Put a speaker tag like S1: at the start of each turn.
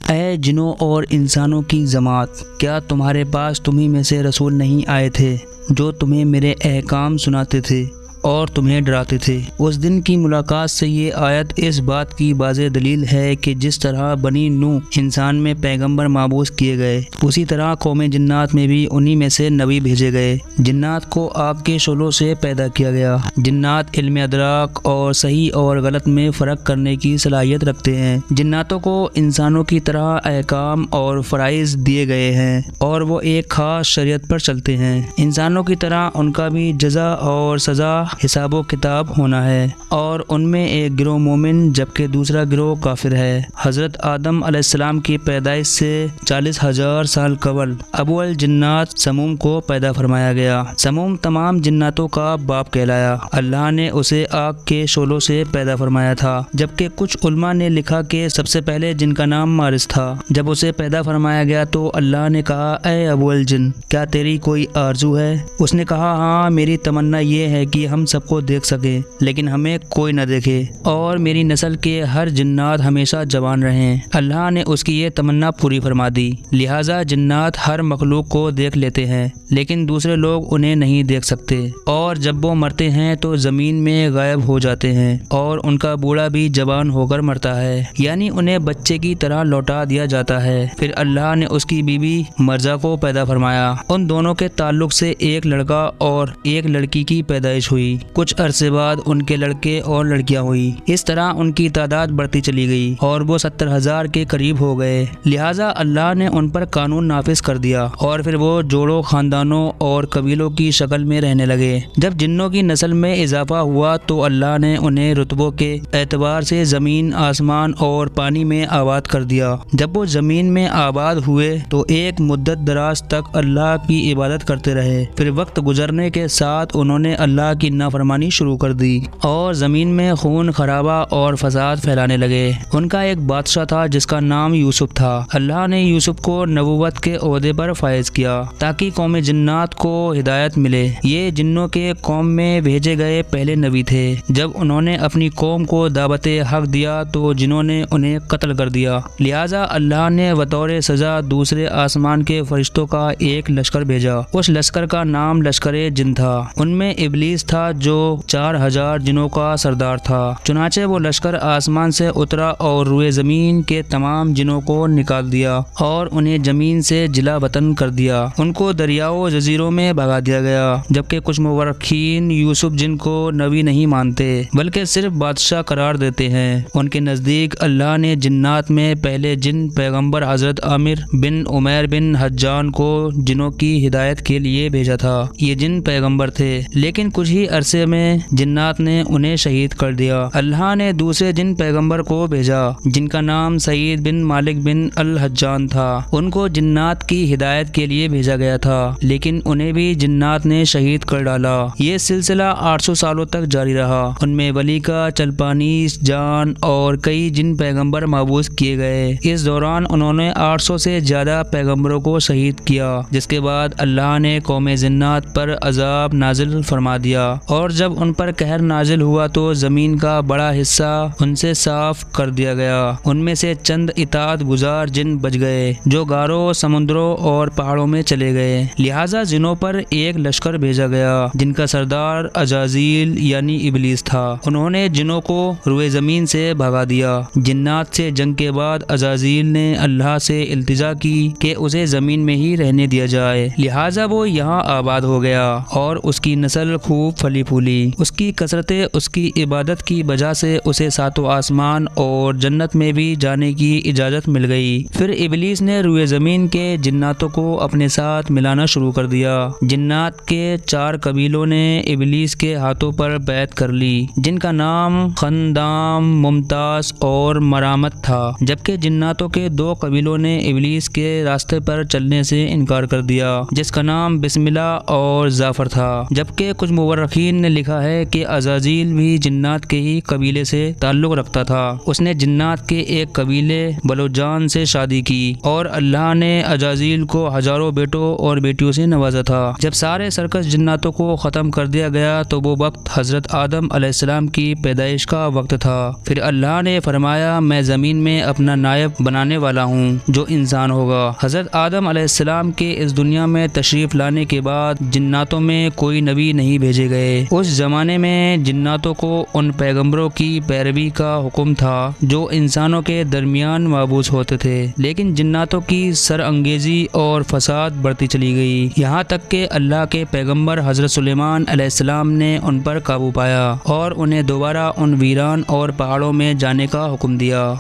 S1: اے جنوں اور انسانوں کی جماعت، کیا تمہارے پاس تمہیں میں سے رسول نہیں آئے تھے جو تمہیں میرے احکام سناتے تھے اور تمہیں ڈراتے تھے؟ اس دن کی ملاقات سے یہ آیت اس بات کی واضح دلیل ہے کہ جس طرح بنی نوح انسان میں پیغمبر مابعوث کیے گئے، اسی طرح قوم جنات میں بھی انہی میں سے نبی بھیجے گئے۔ جنات کو آگ کے شعلوں سے پیدا کیا گیا۔ جنات علم ادراک اور صحیح اور غلط میں فرق کرنے کی صلاحیت رکھتے ہیں۔ جناتوں کو انسانوں کی طرح احکام اور فرائض دیے گئے ہیں اور وہ ایک خاص شریعت پر چلتے ہیں۔ انسانوں کی طرح ان کا بھی جزا اور سزا حساب و کتاب ہونا ہے، اور ان میں ایک گروہ مومن جبکہ دوسرا گروہ کافر ہے۔ حضرت آدم علیہ السلام کی پیدائش سے 40,000 سال قبل ابو الجنات سموم کو پیدا فرمایا گیا۔ سموم تمام جناتوں کا باپ کہلایا۔ اللہ نے اسے آگ کے شعلوں سے پیدا فرمایا تھا، جبکہ کچھ علماء نے لکھا کہ سب سے پہلے جن کا نام مارس تھا۔ جب اسے پیدا فرمایا گیا تو اللہ نے کہا، اے ابو الجن، کیا تیری کوئی آرزو ہے؟ اس نے کہا، ہاں، میری تمنا یہ ہے کہ ہم سب کو دیکھ سکیں لیکن ہمیں کوئی نہ دیکھے، اور میری نسل کے ہر جنات ہمیشہ جوان رہیں۔ اللہ نے اس کی یہ تمنا پوری فرما دی، لہٰذا جنات ہر مخلوق کو دیکھ لیتے ہیں لیکن دوسرے لوگ انہیں نہیں دیکھ سکتے، اور جب وہ مرتے ہیں تو زمین میں غائب ہو جاتے ہیں، اور ان کا بوڑھا بھی جوان ہو کر مرتا ہے، یعنی انہیں بچے کی طرح لوٹا دیا جاتا ہے۔ پھر اللہ نے اس کی بیوی مرزا کو پیدا فرمایا۔ ان دونوں کے تعلق سے ایک لڑکا اور ایک لڑکی کی پیدائش ہوئی۔ کچھ عرصے بعد ان کے لڑکے اور لڑکیاں ہوئی۔ اس طرح ان کی تعداد بڑھتی چلی گئی اور وہ 70,000 کے قریب ہو گئے۔ لہٰذا اللہ نے ان پر قانون نافذ کر دیا اور پھر وہ جوڑوں، خاندانوں اور قبیلوں کی شکل میں رہنے لگے۔ جب جنوں کی نسل میں اضافہ ہوا تو اللہ نے انہیں رتبوں کے اعتبار سے زمین، آسمان اور پانی میں آباد کر دیا۔ جب وہ زمین میں آباد ہوئے تو ایک مدت دراز تک اللہ کی عبادت کرتے رہے۔ پھر وقت گزرنے کے ساتھ انہوں نے اللہ کی نافرمانی شروع کر دی اور زمین میں خون خرابہ اور فساد پھیلانے لگے۔ ان کا ایک بادشاہ تھا جس کا نام یوسف تھا۔ اللہ نے یوسف کو نبوت کے عہدے پر فائز کیا تاکہ قوم جنات کو ہدایت ملے۔ یہ جنوں کے قوم میں بھیجے گئے پہلے نبی تھے۔ جب انہوں نے اپنی قوم کو دعوت حق دیا تو جنوں نے انہیں قتل کر دیا، لہٰذا اللہ نے بطور سزا دوسرے آسمان کے فرشتوں کا ایک لشکر بھیجا۔ اس لشکر کا نام لشکر جن تھا۔ ان میں ابلیس تھا جو 4,000 جنوں کا سردار تھا۔ چنانچہ وہ لشکر آسمان سے اترا اور روئے زمین کے تمام جنوں کو نکال دیا اور انہیں زمین سے جلا وطن کر دیا۔ ان کو دریاؤں، جزیروں میں بھگا دیا گیا، جبکہ کچھ مورخین یوسف جن کو نبی نہیں مانتے بلکہ صرف بادشاہ قرار دیتے ہیں۔ ان کے نزدیک اللہ نے جنات میں پہلے جن پیغمبر حضرت عامر بن عمیر بن حجان کو جنوں کی ہدایت کے لیے بھیجا تھا۔ یہ جن پیغمبر تھے لیکن کچھ ہی عرصے میں جنات نے انہیں شہید کر دیا۔ اللہ نے دوسرے جن پیغمبر کو بھیجا جن کا نام سعید بن مالک بن الحجان تھا۔ ان کو جنات کی ہدایت کے لیے بھیجا گیا تھا لیکن انہیں بھی جنات نے شہید کر ڈالا۔ یہ سلسلہ 800 سالوں تک جاری رہا۔ ان میں ولی کا، چلپانیس، جان اور کئی جن پیغمبر مبعوث کیے گئے۔ اس دوران انہوں نے 800 سے زیادہ پیغمبروں کو شہید کیا، جس کے بعد اللہ نے قوم جنات پر عذاب نازل فرما دیا، اور جب ان پر قہر نازل ہوا تو زمین کا بڑا حصہ ان سے صاف کر دیا گیا۔ ان میں سے چند اطاعت گزار جن بچ گئے جو غاروں، سمندروں اور پہاڑوں میں چلے گئے۔ لہٰذا جنوں پر ایک لشکر بھیجا گیا جن کا سردار عزازیل یعنی ابلیس تھا۔ انہوں نے جنوں کو روئے زمین سے بھگا دیا۔ جنات سے جنگ کے بعد عزازیل نے اللہ سے التجا کی کہ اسے زمین میں ہی رہنے دیا جائے، لہٰذا وہ یہاں آباد ہو گیا اور اس کی نسل خوب پھلی پھولی۔ اس کی کثرت اس کی عبادت کی وجہ سے اسے ساتوں آسمان اور جنت میں بھی جانے کی اجازت مل گئی۔ پھر ابلیس نے روئے زمین کے جناتوں کو اپنے ساتھ ملانا شروع کر دیا۔ جنات کے 4 قبیلوں نے ابلیس کے ہاتھوں پر بیعت کر لی جن کا نام خندام، ممتاز اور مرامت تھا، جبکہ جناتوں کے 2 قبیلوں نے ابلیس کے راستے پر چلنے سے انکار کر دیا جس کا نام بسم اللہ اور ظافر تھا۔ جبکہ کچھ مورخین مفسرین نے لکھا ہے کہ عزازیل بھی جنات کے ہی قبیلے سے تعلق رکھتا تھا۔ اس نے جنات کے ایک قبیلے بلوجان سے شادی کی اور اللہ نے عزازیل کو ہزاروں بیٹوں اور بیٹیوں سے نوازا تھا۔ جب سارے سرکش جناتوں کو ختم کر دیا گیا تو وہ وقت حضرت آدم علیہ السلام کی پیدائش کا وقت تھا۔ پھر اللہ نے فرمایا میں زمین میں اپنا نائب بنانے والا ہوں جو انسان ہوگا۔ حضرت آدم علیہ السلام کے اس دنیا میں تشریف لانے کے بعد جناتوں میں کوئی نبی نہیں بھیجے گئے۔ اس زمانے میں جناتوں کو ان پیغمبروں کی پیروی کا حکم تھا جو انسانوں کے درمیان مبعوث ہوتے تھے، لیکن جناتوں کی سر انگیزی اور فساد بڑھتی چلی گئی، یہاں تک کہ اللہ کے پیغمبر حضرت سلیمان علیہ السلام نے ان پر قابو پایا اور انہیں دوبارہ ان ویران اور پہاڑوں میں جانے کا حکم دیا۔